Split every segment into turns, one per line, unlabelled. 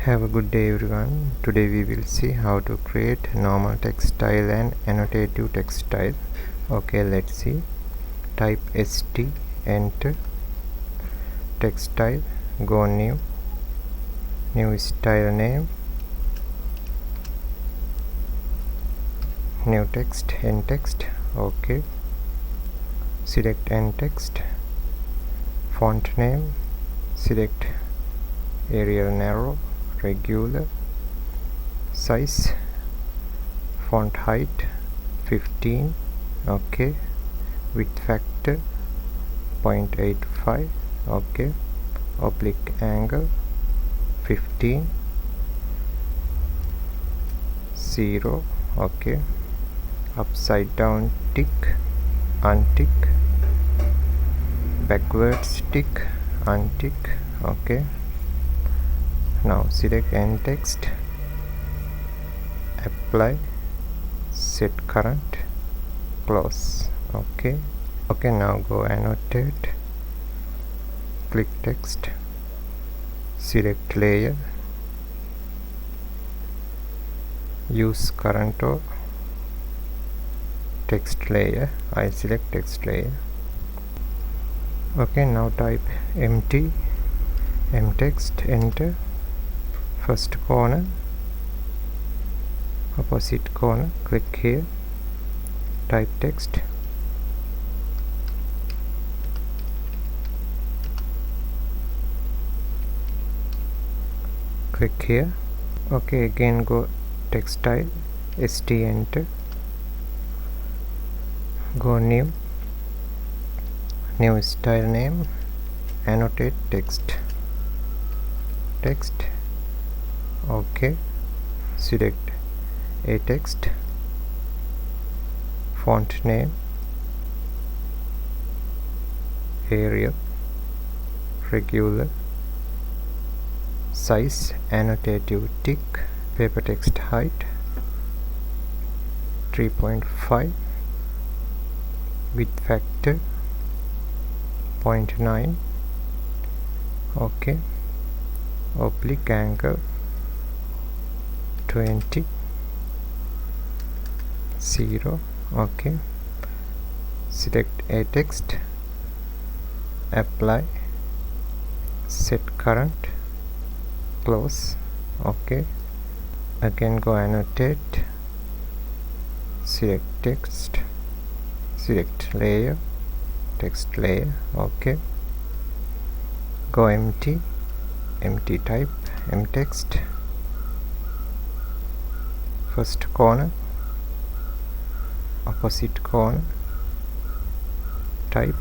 Have a good day everyone. Today we will see how to create normal text style and annotative text style. Okay, let's see. Type ST, enter, text style, go new style name, new text, end text. Okay, select end text, font name, select Arial narrow, regular, size, font height 15, okay, width factor 0.85, okay, oblique angle 15, 0, okay, upside down tick, untick, backwards tick, untick, okay. Now select end text, apply, set current, close, okay. Now go annotate, click text, select layer, use current or text layer. I select text layer. Okay, now type empty, text, enter, first corner, opposite corner, click here, type text, click here. Okay, again go text style, ST, enter, go new style name, annotate text, okay, select a text, font name, Arial, regular, size, annotative tick, paper text height 3.5, width factor 0.9, okay, oblique angle 20, 0, okay, select a text, apply, set current, close, okay. Again go annotate, select text, select layer, text layer, okay, go empty, type text, first corner, opposite corner, type,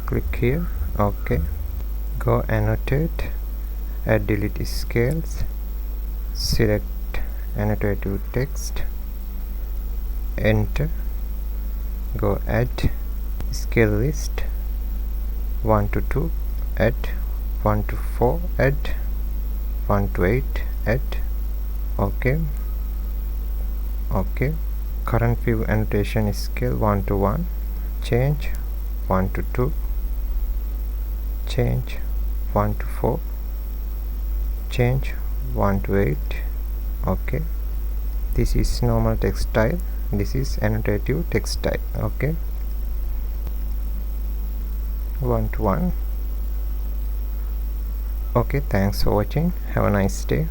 click here, okay, go annotate, add delete scales, select annotative text, enter, go add scale list 1 to 2, add 1 to 4, add 1 to 8, add, okay, current view annotation scale 1 to 1, change 1 to 2, change 1 to 4, change 1 to 8, okay. This is normal text style, this is annotative text style, okay, 1 to 1, okay. Thanks for watching, have a nice day.